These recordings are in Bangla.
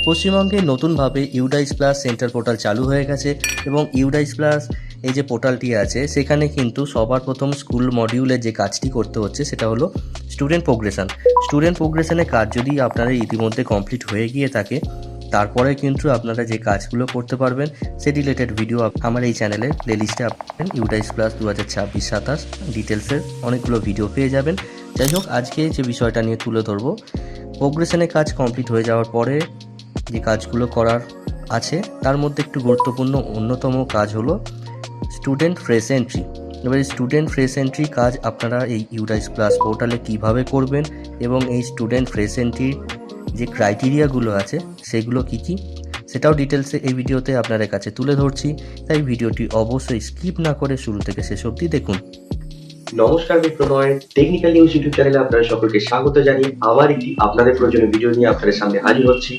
পশ্চিমবঙ্গে নতুনভাবে ইউডাইস প্লাস সেন্টার পোর্টাল চালু হয়ে গেছে এবং ইউডাইস প্লাস এই যে পোর্টালটি আছে সেখানে কিন্তু সবার প্রথম স্কুল মডিউলে যে কাজটি করতে হচ্ছে সেটা হলো স্টুডেন্ট প্রোগ্রেশনের কাজ যদি আপনারা ইতিমধ্যে কমপ্লিট হয়ে গিয়ে থাকে তারপরে কিন্তু আপনারা যে কাজগুলো করতে পারবেন সে রিলেটেড ভিডিও আমার এই চ্যানেলে প্লেলিস্টে আপনার ইউডাইস প্লাস 2026-27 ডিটেলসের অনেকগুলো ভিডিও পেয়ে যাবেন। যাই হোক, আজকে যে বিষয়টা নিয়ে তুলে ধরবো, প্রোগ্রেশনের কাজ কমপ্লিট হয়ে যাওয়ার পরে যে কাজগুলো করার আছে তার মধ্যে একটু গুরুত্বপূর্ণ অন্যতম কাজ হলো স্টুডেন্ট ফ্রেশ এন্ট্রি। এবারে স্টুডেন্ট ফ্রেশ এন্ট্রি কাজ আপনারা এই ইউডাইস প্লাস পোর্টালে কিভাবে করবেন এবং এই স্টুডেন্ট ফ্রেশ এন্ট্রির যে ক্রাইটেরিয়াগুলো আছে সেগুলো কি সেটাও ডিটেলসে এই ভিডিওতে আপনাদের কাছে তুলে ধরছি, তাই ভিডিওটি অবশ্যই স্কিপ না করে শুরু থেকে শেষ অবধি দেখুন। নমস্কার, আমি প্রণয় টেকনিক্যাল নিউজ ইউটিউব চ্যানেলে আপনাদের সকলকে স্বাগত জানিয়ে আবার একটি আপনাদের প্রয়োজনীয় ভিডিও নিয়ে আপনাদের সামনে হাজির হচ্ছি।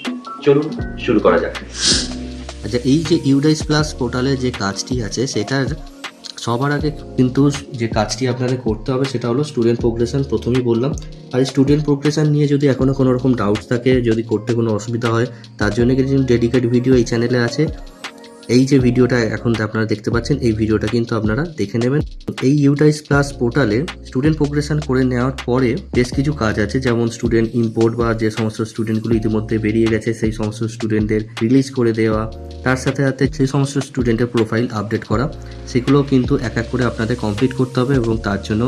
চলুন শুরু করা যাক। আচ্ছা, এই যে ইউডাইস প্লাস পোর্টালে যে কাজটি আছে সেটার সবার আগে কিন্তু যে কাজটি আপনাদের করতে হবে সেটা হলো স্টুডেন্ট প্রোগ্রেশন। প্রথমেই বললাম, আর স্টুডেন্ট প্রোগ্রেশন নিয়ে যদি এখনও কোনো রকম ডাউটস থাকে, যদি করতে কোনো অসুবিধা হয়, তার জন্য কিছু ডেডিকেট ভিডিও এই চ্যানেলে আছে। এই যে ভিডিওটা এখন আপনারা দেখতে পাচ্ছেন এই ভিডিওটা কিন্তু আপনারা দেখে নেবেন। এই ইউডাইস প্লাস পোর্টালে স্টুডেন্ট প্রোগ্রেশন করে নেওয়ার পরে বেশ কিছু কাজ আছে, যেমন স্টুডেন্ট ইম্পোর্ট বা যে সমস্ত স্টুডেন্টগুলো ইতিমধ্যে বেরিয়ে গেছে সেই সমস্ত স্টুডেন্টদের রিলিজ করে দেওয়া, তার সাথে সাথে সেই সমস্ত স্টুডেন্টের প্রোফাইল আপডেট করা, সেগুলো কিন্তু এক এক করে আপনাদের কমপ্লিট করতে হবে এবং তার জন্য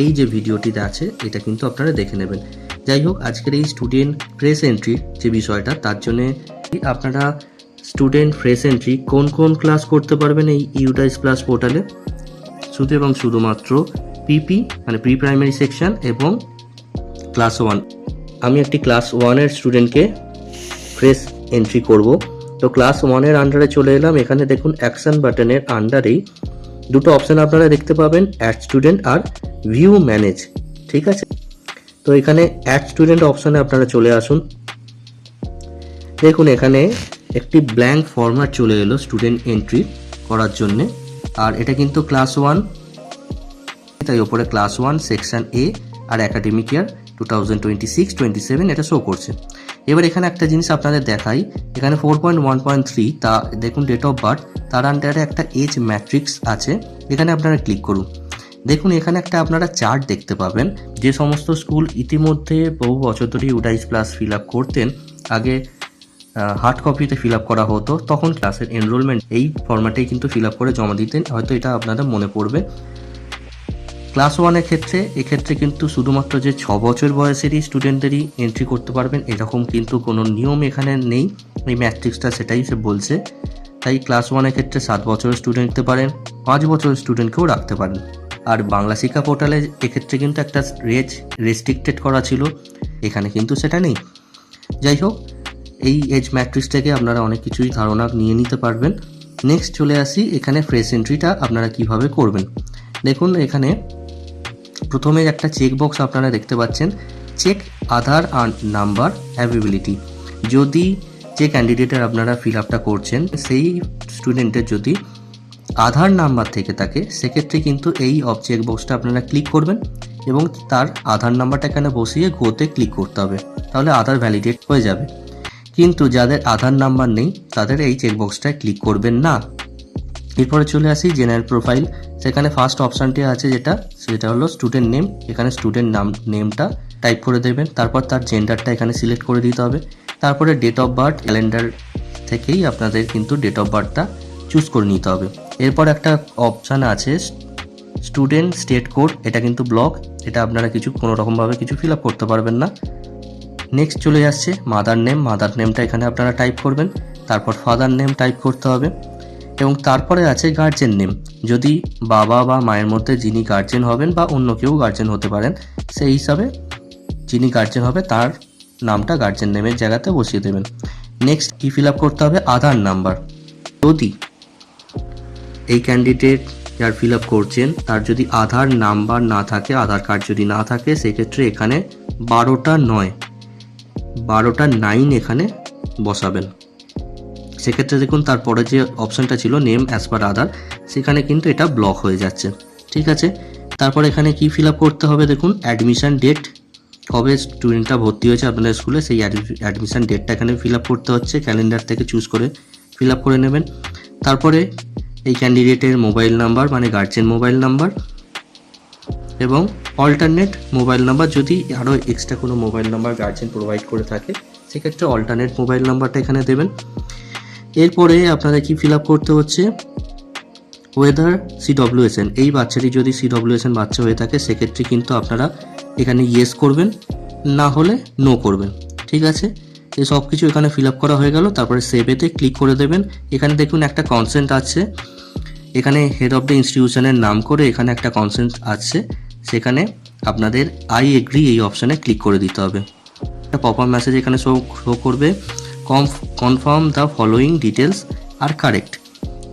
এই যে ভিডিওটিতে আছে এটা কিন্তু আপনারা দেখে নেবেন। যাই হোক, আজকের এই স্টুডেন্ট ফ্রেশ এন্ট্রির যে বিষয়টা, তার জন্য আপনারা স্টুডেন্ট ফ্রেশ এন্ট্রি কোন কোন ক্লাস করতে পারবেন এই ইউডাইস প্লাস পোর্টালে, শুধু এবং শুধুমাত্র পিপি মানে প্রি প্রাইমারি সেকশন এবং ক্লাস 1। আমি একটি ক্লাস 1-এর স্টুডেন্টকে ফ্রেশ এন্ট্রি করব। তো ক্লাস 1-এর আন্ডারে চলে এলাম। এখানে দেখুন অ্যাকশন বাটনের আন্ডারেই দুটো অপশান আপনারা দেখতে পাবেন, অ্যাড স্টুডেন্ট আর ভিউ ম্যানেজ। ঠিক আছে, তো এখানে অ্যাড স্টুডেন্ট অপশানে আপনারা চলে আসুন। দেখুন এখানে একটি ব্ল্যাঙ্ক ফরম্যাট চলে এলো স্টুডেন্ট এন্ট্রি করার জন্যে, আর এটা কিন্তু ক্লাস 1, তাই ওপরে ক্লাস 1 সেকশন এ আর একাডেমিক ইয়ার 2026-27 এটা শো করছে। এবার এখানে একটা জিনিস আপনাদের দেখাই, এখানে 4.1.3 তা দেখুন ডেট অফ বার্থ, তার আন্ডারে একটা এজ ম্যাট্রিক্স আছে, এখানে আপনারা ক্লিক করুন। দেখুন এখানে একটা আপনারা চার্ট দেখতে পাবেন, যে সমস্ত স্কুল ইতিমধ্যে বহু বছর ধরে ইউডাইস প্লাস ফিল আপ করতেন, আগে হার্ড কপিতে ফিল আপ করা হতো, তখন ক্লাসের এনরোলমেন্ট এই ফরম্যাটেই কিন্তু ফিল আপ করে জমা দিতেন, হয়তো এটা আপনাদের মনে পড়বে। ক্লাস 1-এর ক্ষেত্রে এক্ষেত্রে কিন্তু শুধুমাত্র যে 6 বছর বয়সেরই স্টুডেন্টদেরই এন্ট্রি করতে পারবেন এরকম কিন্তু কোনো নিয়ম এখানে নেই, এই ম্যাট্রিক্সটা সেটাই সে বলছে। তাই ক্লাস 1-এর ক্ষেত্রে 7 বছরের স্টুডেন্ট নিতে পারেন, 5 বছরের স্টুডেন্টকেও রাখতে পারেন। আর বাংলা শিক্ষা পোর্টালে এক্ষেত্রে কিন্তু একটা রেস্ট্রিক্টেড করা ছিল, এখানে কিন্তু সেটা নেই। যাই হোক, এই এজ ম্যাট্রিক্স থেকে আপনারা অনেক কিছুই ধারণা নিয়ে নিতে পারবেন। নেক্সট চলে আসি, এখানে ফ্রেশ এন্ট্রিটা আপনারা কিভাবে করবেন। দেখুন এখানে প্রথমে একটা চেক বক্স আপনারা দেখতে পাচ্ছেন, চেক আধার আর নাম্বার অ্যাভেবিলিটি। যদি যে ক্যান্ডিডেটের আপনারা ফিল আপটা করছেন সেই স্টুডেন্টের যদি আধার নাম্বার থেকে থাকে সেক্ষেত্রে কিন্তু এই চেক বক্সটা আপনারা ক্লিক করবেন এবং তার আধার নাম্বারটা এখানে বসিয়ে গোতে ক্লিক করতে হবে, তাহলে আধার ভ্যালিডেট হয়ে যাবে। কিন্তু যাদের আধার নাম্বার নেই তাদের এই চেকবক্সটায় ক্লিক করবেন না। এরপরে চলে আসি জেনারেল প্রোফাইল, সেখানে ফার্স্ট অপশানটি আছে সেটা হলো স্টুডেন্ট নেম, এখানে স্টুডেন্ট নেমটা টাইপ করে দেবেন, তারপর তার জেন্ডারটা এখানে সিলেক্ট করে দিতে হবে, তারপরে ডেট অফ বার্থ ক্যালেন্ডার থেকেই আপনাদের কিন্তু ডেট অফ বার্থটা চুজ করে নিতে হবে। এরপর একটা অপশান আছে স্টুডেন্ট স্টেট কোড, এটা কিন্তু ব্লক, এটা আপনারা কোনো রকমভাবে কিছু ফিল আপ করতে পারবেন না। নেক্সট চলে আসছে মাদার নেমটা এখানে আপনারা টাইপ করবেন, তারপর ফাদার নেম টাইপ করতে হবে এবং তারপরে আছে গার্জেন নেম, যদি বাবা বা মায়ের মধ্যে যিনি গার্জেন হবেন বা অন্য কেউ গার্জেন হতে পারেন, সেই হিসাবে যিনি গার্জেন হবে তার নামটা গার্জেন নেমের জায়গাতে বসিয়ে দেবেন। নেক্সট কি ফিল আপ করতে হবে, আধার নাম্বার। যদি এই ক্যান্ডিডেট যার ফিল আপ করছেন তার যদি আধার নাম্বার না থাকে, আধার কার্ড যদি না থাকে, সেক্ষেত্রে এখানে 12টা 9 এখানে বসাবেন। সেক্ষেত্রে দেখুন তারপরে যে অপশানটা ছিল নেম অ্যাজ পার আধার, সেখানে কিন্তু এটা ব্লক হয়ে যাচ্ছে। ঠিক আছে, তারপর এখানে কি ফিল আপ করতে হবে, দেখুন অ্যাডমিশন ডেট, কবে স্টুডেন্টটা ভর্তি হয়েছে আপনাদের স্কুলে সেই অ্যাডমিশন ডেটটা এখানে ফিল আপ করতে হচ্ছে, ক্যালেন্ডার থেকে চুজ করে ফিল আপ করে নেবেন। তারপরে এই ক্যান্ডিডেটের মোবাইল নাম্বার মানে গার্জেন মোবাইল নাম্বার এবং অল্টারনেট মোবাইল নাম্বার, যদি আরও এক্সট্রা কোনো মোবাইল নাম্বার গার্জেন প্রোভাইড করে থাকে সেক্ষেত্রে অল্টারনেট মোবাইল নাম্বারটা এখানে দেবেন। এরপরে আপনাদের কি ফিল আপ করতে হচ্ছে, ওয়েদার CWSN, এই বাচ্চাটি যদি CWSN বাচ্চা হয়ে থাকে সেক্ষেত্রে কিন্তু আপনারা এখানে ইয়েস করবেন, না হলে নো করবেন। ঠিক আছে, এই সব কিছু এখানে ফিল আপ করা হয়ে গেল। তারপরে সেভেতে ক্লিক করে দেবেন। এখানে দেখুন একটা কনসেন্ট আছে, এখানে হেড অফ দ্য ইনস্টিটিউশনের নাম করে এখানে একটা কনসেন্ট আছে, সেখানে আপনাদের আই এগ্রি এই অপশানে ক্লিক করে দিতে হবে। একটা পপ আপ মেসেজ এখানে শো করবে, confirm the following details are correct.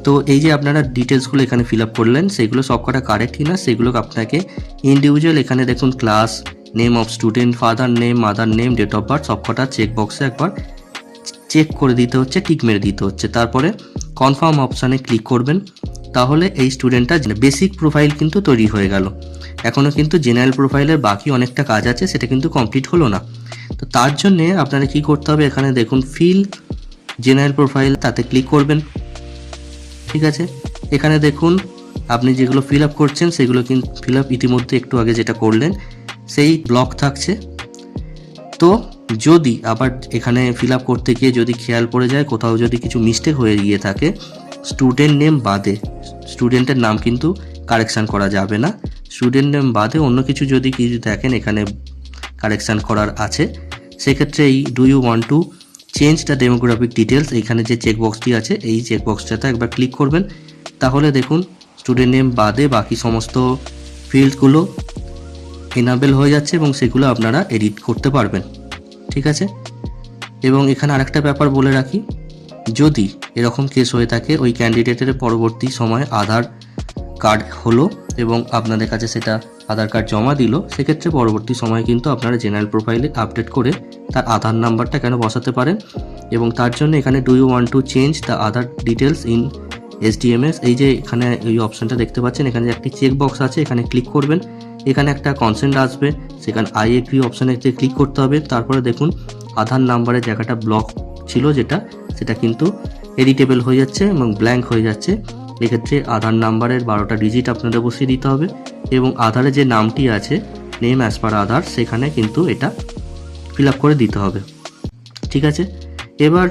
তো এই যে আপনারা ডিটেলসগুলো এখানে ফিল আপ করলেন সেগুলো সব কটা কারেক্ট কিনা সেগুলো আপনাকে ইন্ডিভিজুয়াল এখানে দেখুন class name of student, father name, mother name, date of birth সব কটা চেক বক্সে একবার চেক করে দিতে হচ্ছে, টিক মেরে দিতে হচ্ছে। তারপরে কনফার্ম অপশানে ক্লিক করবেন, তাহলে এই স্টুডেন্টটা বেসিক প্রোফাইল কিন্তু তৈরি হয়ে গেল। এখনও কিন্তু জেনারেল প্রোফাইলের বাকি অনেকটা কাজ আছে, সেটা কিন্তু কমপ্লিট হলো না। তো তার জন্যে আপনারা কি করতে হবে, এখানে দেখুন ফিল জেনারেল প্রোফাইল, তাতে ক্লিক করবেন। ঠিক আছে, এখানে দেখুন আপনি যেগুলো ফিল আপ করছেন সেগুলো কিন্তু ফিল আপ ইতিমধ্যে একটু আগে যেটা করলেন সেই ব্লক থাকছে। তো যদি আবার এখানে ফিল আপ করতে গিয়ে যদি খেয়াল পড়ে যায়, কোথাও যদি কিছু মিস্টেক হয়ে গিয়ে থাকে, স্টুডেন্ট নেম বাদে, স্টুডেন্টের নাম কিন্তু কারেকশান করা যাবে না, স্টুডেন্ট নেম বাদে অন্য কিছু যদি কিছু দেখেন এখানে কারেকশান করার আছে, সেক্ষেত্রে এই do you want to change the demographic details, এইখানে যে চেকবক্সটি আছে এই চেকবক্সটাতে একবার ক্লিক করবেন। তাহলে দেখুন স্টুডেন্ট নেম বাদে বাকি সমস্ত ফিল্ডগুলো এনাবেল হয়ে যাচ্ছে এবং সেগুলো আপনারা এডিট করতে পারবেন। ঠিক আছে, এবং এখানে আরেকটা ব্যাপার বলে রাখি, যদি এরকম কেস হয়ে থাকে ওই ক্যান্ডিডেটের পরবর্তী সময় আধার কার্ড হলো এবং আপনাদের কাছে সেটা আধার কার্ড জমা দিল, সেক্ষেত্রে পরবর্তী সময়ে কিন্তু আপনারা জেনারেল প্রোফাইলে আপডেট করে তার আধার নাম্বারটা কেন বসাতে পারেন। এবং তার জন্য এখানে do you want to change the Aadhaar details in SDMS, এই যে এখানে এই অপশানটা দেখতে পাচ্ছেন, এখানে একটি চেক বক্স আছে, এখানে ক্লিক করবেন। এখানে একটা কনসেন্ট আসবে, সেখানে আই এগ্রি অপশানে ক্লিক করতে হবে। তারপরে দেখুন আধার নাম্বারের জায়গাটা ব্লক ছিল সেটা কিন্তু এডিটেবল হয়ে যাচ্ছে এবং ব্ল্যাঙ্ক হয়ে যাচ্ছে। এক্ষেত্রে আধার নাম্বারের 12টা ডিজিট আপনাদের বসিয়ে দিতে হবে এবং আধারে যে নামটি আছে নেম অ্যাজ পার আধার, সেখানে কিন্তু এটা ফিল আপ করে দিতে হবে। ঠিক আছে, এবার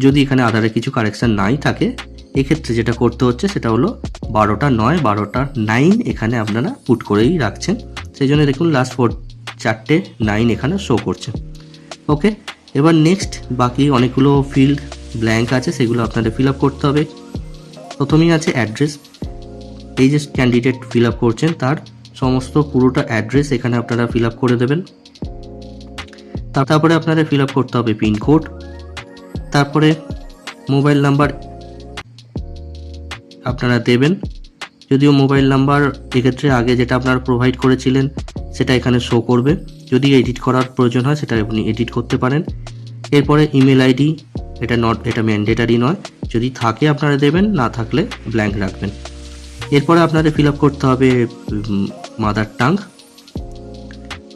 যদি এখানে আধারে কিছু কারেকশান নাই থাকে, এক্ষেত্রে যেটা করতে হচ্ছে সেটা হলো 12টা 9, 12টা 9 এখানে আপনারা পুট করেই রাখছেন, সেই জন্য দেখুন লাস্ট 4টে 9 এখানে শো করছে। ওকে, এবার নেক্সট বাকি অনেকগুলো ফিল্ড ব্ল্যাঙ্ক আছে, সেগুলো আপনাদের ফিল আপ করতে হবে। প্রথমেই আছে অ্যাড্রেস, এই যে ক্যান্ডিডেট ফিল আপ করছেন তার সমস্ত পুরোটা অ্যাড্রেস এখানে আপনারা ফিল আপ করে দেবেন। তারপরে আপনাদের ফিল আপ করতে হবে পিনকোড, তারপরে মোবাইল নাম্বার আপনারা দেবেন, যদিও মোবাইল নাম্বার এক্ষেত্রে আগে যেটা আপনারা প্রোভাইড করেছিলেন সেটা এখানে শো করবে, যদি এডিট করার প্রয়োজন হয় সেটা আপনি এডিট করতে পারেন। এরপরে ইমেল আইডি, এটা ম্যান্ডেটারি নয়, যদি থাকে আপনারা দেবেন, না থাকলে ব্ল্যাঙ্ক রাখবেন। এরপরে আপনাদের ফিল আপ করতে হবে মাদার টাং,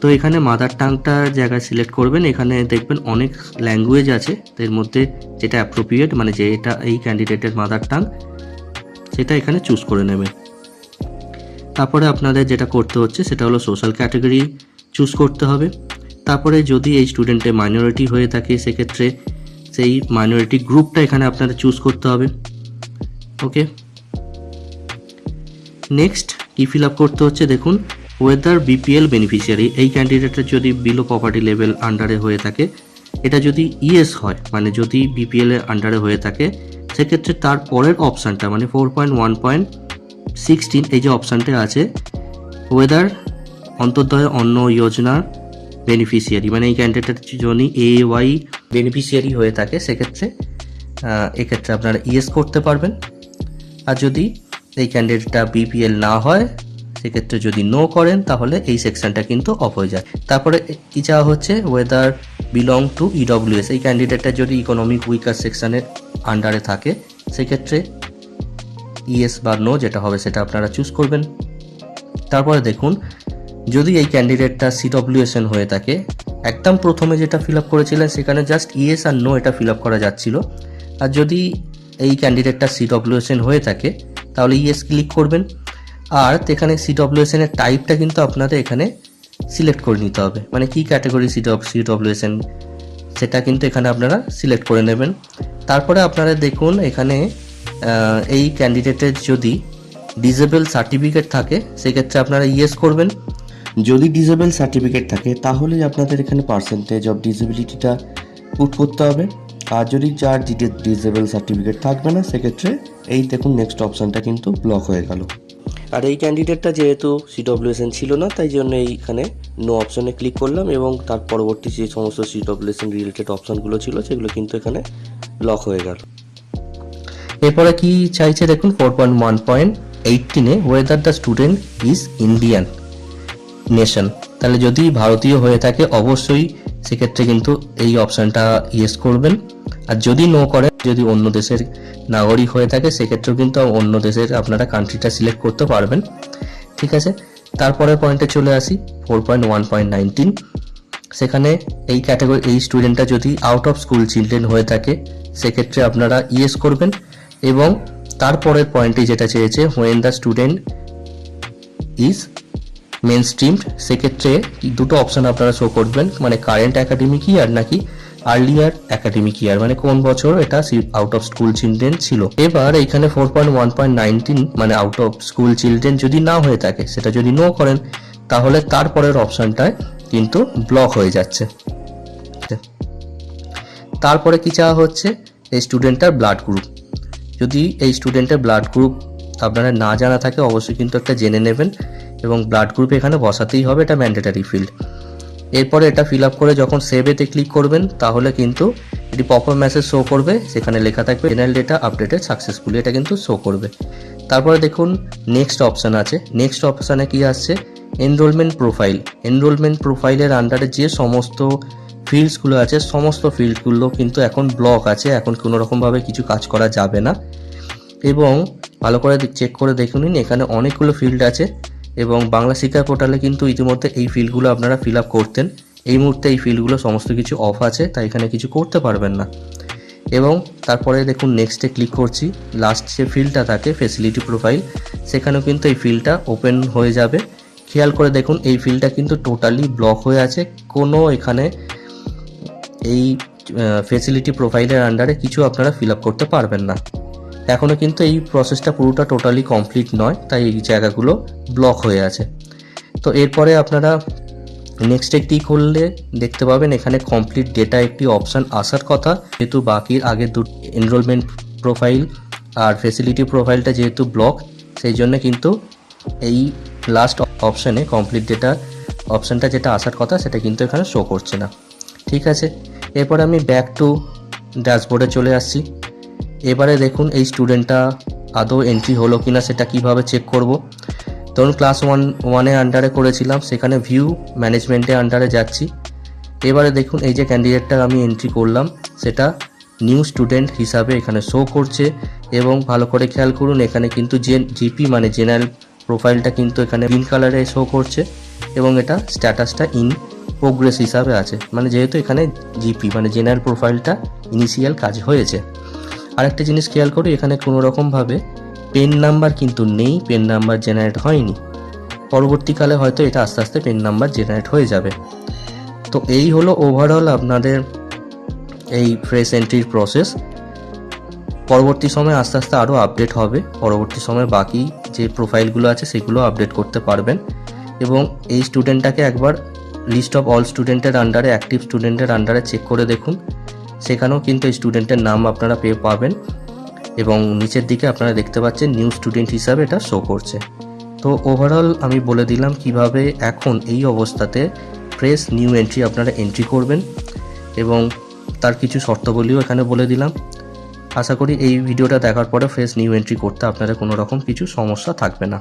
তো এখানে মাদার টাংটার জায়গায় সিলেক্ট করবেন। এখানে দেখবেন অনেক ল্যাঙ্গুয়েজ আছে, এর মধ্যে যেটা অ্যাপ্রোপ্রিয়েট মানে যে এটা এই ক্যান্ডিডেটের মাদার টাং সেটা এখানে চুজ করে নেবেন। তারপরে আপনাদের যেটা করতে হচ্ছে সেটা হলো সোশ্যাল ক্যাটাগরি চুজ করতে হবে। তারপরে যদি এই স্টুডেন্টে মাইনরিটি হয়ে থাকে সেক্ষেত্রে সেই মাইনরিটি গ্রুপটা এখানে আপনাদের চুজ করতে হবে। ওকে, নেক্সট কি ফিল আপ করতে হচ্ছে দেখুন, ওয়েদার BPL বেনিফিশিয়ারি, এই ক্যান্ডিডেটের যদি বিলো পভার্টি লেভেল আন্ডারে হয়ে থাকে, এটা যদি ইয়েস হয় মানে যদি BPL এর আন্ডারে হয়ে থাকে, সেক্ষেত্রে তার পরের অপশানটা মানে 4.1.16 এই যে অপশানটা আছে ওয়েদার অন্তর্দয় অন্ন যোজনার বেনিফিশিয়ারি, মানে এই ক্যান্ডিডেটের যদি AY বেনিফিশিয়ারি হয়ে থাকে সেক্ষেত্রে এক্ষেত্রে আপনারা ইয়েস করতে পারবেন। আর যদি এই ক্যান্ডিডেটটা BPL না হয় সেক্ষেত্রে যদি নো করেন তাহলে এই সেকশনটা কিন্তু অফ হয়ে যায়। তারপরে কি চাওয়া হচ্ছে, ওয়েদার বিলং টু EWS, এই ক্যান্ডিডেটটা যদি ইকোনমিক উইকার সেকশনের আন্ডারে থাকে সেক্ষেত্রে ইয়েস বা নো যেটা হবে সেটা আপনারা চুজ করবেন। তারপরে দেখুন যদি এই ক্যান্ডিডেটটা সিডব্লিউএসএন হয়ে থাকে, একদম প্রথমে যেটা ফিল আপ করেছিলেন সেখানে জাস্ট ইয়েস আর নো এটা ফিল আপ করা যাচ্ছিল। আর যদি এই ক্যান্ডিডেটটা সিডব্লিউএসএন হয়ে থাকে তাহলে ইয়েস ক্লিক করবেন। আর এখানে সিডব্লিউএসএন এর টাইপটা কিন্তু আপনাদের এখানে সিলেক্ট করে নিতে হবে, মানে কি ক্যাটাগরি সিডব্লিউএসএন সেটা কিন্তু এখানে আপনারা সিলেক্ট করে নেবেন। তারপরে আপনারা দেখুন এখানে এই ক্যান্ডিডেটের যদি ডিসেবল সার্টিফিকেট থাকে সেক্ষেত্রে আপনারা ইয়েস করবেন। যদি ডিসেবল সার্টিফিকেট থাকে তাহলেই আপনাদের এখানে পার্সেন্টেজ অফ ডিসেবিলিটিটা পুট করতে হবে। আর যদি যার ডিসেবল সার্টিফিকেট থাকবে না সেক্ষেত্রে এই দেখুন নেক্সট অপশানটা কিন্তু ব্লক হয়ে গেল। আর এই ক্যান্ডিডেটটা যেহেতু সিডব্লিউএসএন ছিল না তাই জন্য এইখানে নো অপশানে ক্লিক করলাম এবং তার পরবর্তী যে সমস্ত সিডব্লিউএসএন রিলেটেড অপশানগুলো ছিল সেগুলো কিন্তু এখানে ব্লক হয়ে গেল। এরপরে কি চাইছে দেখুন 4.1.18-এ whether the student is Indian nation. তাহলে যদি ভারতীয় হয়ে থাকে অবশ্যই সেক্ষেত্রে কিন্তু এই অপশানটা ইয়েস করবেন। আর যদি নো করে, যদি অন্য দেশের নাগরিক হয়ে থাকে সেক্ষেত্রেও কিন্তু অন্য দেশের আপনারা কান্ট্রিটা সিলেক্ট করতে পারবেন। ঠিক আছে, তারপরের পয়েন্টে চলে আসি 4.1.19। সেখানে এই ক্যাটাগরি এই স্টুডেন্টটা যদি আউট অফ স্কুল চিলড্রেন হয়ে থাকে সেক্ষেত্রে আপনারা ইয়েস করবেন। এবং তারপরের পয়েন্টে যেটা চেয়েছে when the student is mainstreamed, সেক্ষেত্রে দুটো অপশান আপনারা শো করবেন, মানে কারেন্ট একাডেমিক ইয়ার নাকি আর্লিয়ার একাডেমিক ইয়ার, মানে কোন বছর এটা আউট অফ স্কুল চিলড্রেন ছিল। এবার এইখানে 4.1.19 মানে আউট অফ স্কুল চিলড্রেন যদি না হয়ে থাকে, সেটা যদি নো করেন তাহলে তারপরের অপশানটায় কিন্তু ব্লক হয়ে যাচ্ছে। তারপরে কি চাওয়া হচ্ছে এই স্টুডেন্টটার ব্লাড গ্রুপ। যদি এই স্টুডেন্টের ব্লাড গ্রুপ আপনারা না জানা থাকে অবশ্যই কিন্তু একটা জেনে নেবেন এবং ব্লাড গ্রুপ এখানে বসাতেই হবে, এটা ম্যান্ডেটারি ফিল্ড। এরপরে এটা ফিল আপ করে যখন সেভেতে ক্লিক করবেন তাহলে কিন্তু এটি পপআপ মেসেজ শো করবে, সেখানে লেখা থাকবে জেনারেল ডেটা আপডেটেড সাকসেসফুলি, এটা কিন্তু শো করবে। তারপরে দেখুন নেক্সট অপশান আছে। নেক্সট অপশানে কি আসছে এনরোলমেন্ট প্রোফাইল। এনরোলমেন্ট প্রোফাইলের আন্ডারে যে সমস্ত ফিল্ডসগুলো আছে সমস্ত ফিল্ডগুলো কিন্তু এখন ব্লক আছে, এখন কোনো রকমভাবে কিছু কাজ করা যাবে না। এবং ভালো করে চেক করে দেখে নিন, এখানে অনেকগুলো ফিল্ড আছে এবং বাংলা শিক্ষা পোর্টালে কিন্তু ইতিমধ্যে এই ফিল্ডগুলো আপনারা ফিল আপ করতেন। এই মুহূর্তে এই ফিল্ডগুলো সমস্ত কিছু অফ আছে, তাই এখানে কিছু করতে পারবেন না। এবং তারপরে দেখুন নেক্সটে ক্লিক করছি, লাস্ট যে ফিল্ডটা থাকে ফেসিলিটি প্রোফাইল, সেখানেও কিন্তু এই ফিল্ডটা ওপেন হয়ে যাবে। খেয়াল করে দেখুন এই ফিল্ডটা কিন্তু টোটালি ব্লক হয়ে আছে, কোনো এখানে এই ফেসিলিটি প্রোফাইলের আন্ডারে কিছু আপনারা ফিল আপ করতে পারবেন না। এখনও কিন্তু এই প্রসেসটা পুরোটা টোটালি কমপ্লিট নয়, তাই এই জায়গাগুলো ব্লক হয়ে আছে। তো এরপরে আপনারা নেক্সটে ক্লিক করলে দেখতে পাবেন এখানে কমপ্লিট ডেটা একটি অপশান আসার কথা, যেহেতু বাকির আগের দুটো এনরোলমেন্ট প্রোফাইল আর ফেসিলিটি প্রোফাইলটা যেহেতু ব্লক, সেই জন্য কিন্তু এই লাস্ট অপশানে কমপ্লিট ডেটা অপশানটা যেটা আসার কথা সেটা কিন্তু এখানে শো করছে না। ঠিক আছে, এরপর আমি ব্যাক টু ড্যাশবোর্ডে চলে আসছি। এবারে দেখুন এই স্টুডেন্টটা আদৌ এন্ট্রি হলো কিনা সেটা কিভাবে চেক করব। ধরুন ক্লাস 1-1-এর আন্ডারে করেছিলাম, সেখানে ভিউ ম্যানেজমেন্টের আন্ডারে যাচ্ছি। এবারে দেখুন এই যে ক্যান্ডিডেটটা আমি এন্ট্রি করলাম সেটা নিউ স্টুডেন্ট হিসাবে এখানে শো করছে। এবং ভালো করে খেয়াল করুন এখানে কিন্তু যে জিপি মানে জেনারেল প্রোফাইলটা কিন্তু এখানে গ্রিন কালারে শো করছে এবং এটা স্ট্যাটাসটা ইন প্রোগ্রেস হিসাবে আছে, মানে যেহেতু এখানে জিপি মানে জেনারেল প্রোফাইলটা ইনিশিয়াল কাজ হয়েছে। আরেকটা জিনিস খেয়াল করি, এখানে কোনো রকমভাবে পেন নাম্বার কিন্তু নেই, পেন নাম্বার জেনারেট হয়নি। পরবর্তীকালে হয়তো এটা আস্তে আস্তে পেন নাম্বার জেনারেট হয়ে যাবে। তো এই হলো ওভারঅল আপনাদের এই ফ্রেশ এন্ট্রির প্রসেস। পরবর্তী সময়ে আস্তে আস্তে আরও আপডেট হবে, পরবর্তী সময়ে বাকি যে প্রোফাইলগুলো আছে সেগুলো আপডেট করতে পারবেন। এবং এই স্টুডেন্টটাকে একবার লিস্ট অফ অল স্টুডেন্টের আন্ডারে অ্যাক্টিভ স্টুডেন্টের আন্ডারে চেক করে দেখুন, সেখানেও কিন্তু এই স্টুডেন্টের নাম আপনারা পেয়ে পাবেন এবং নিচের দিকে আপনারা দেখতে পাচ্ছেন নিউ স্টুডেন্ট হিসাবে এটা শো করছে। তো ওভারঅল আমি বলে দিলাম কিভাবে এখন এই অবস্থাতে ফ্রেশ নিউ এন্ট্রি আপনারা এন্ট্রি করবেন এবং তার কিছু শর্তাবলীও এখানে বলে দিলাম। আশা করি এই ভিডিওটা দেখার পরে ফ্রেশ নিউ এন্ট্রি করতে আপনাদের কোনো রকম কিছু সমস্যা থাকবে না।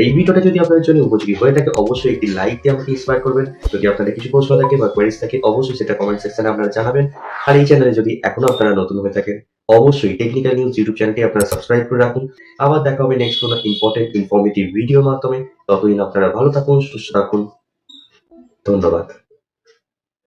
এই ভিডিওটা যদি আপনাদের জন্য উপযোগী হয়ে থাকে অবশ্যই একটি লাইক দিয়ে আমাকে ইন্সপায়ার করবেন। যদি আপনাদের কিছু প্রশ্ন থাকে বা কোয়েরিজ থাকে অবশ্যই সেটা কমেন্ট সেকশনে আপনারা জানাবেন। আর এই চ্যানেলে যদি এখনো আপনারা নতুন হয়ে থাকেন অবশ্যই টেকনিক্যাল নিউজ ইউটিউব চ্যানেলটি আপনারা সাবস্ক্রাইব করে রাখুন। আবার দেখা হবে নেক্সট কোনো ইম্পর্টেন্ট ইনফরমেটিভ ভিডিওর মাধ্যমে। ততদিন আপনারা ভালো থাকুন, সুস্থ থাকুন। ধন্যবাদ।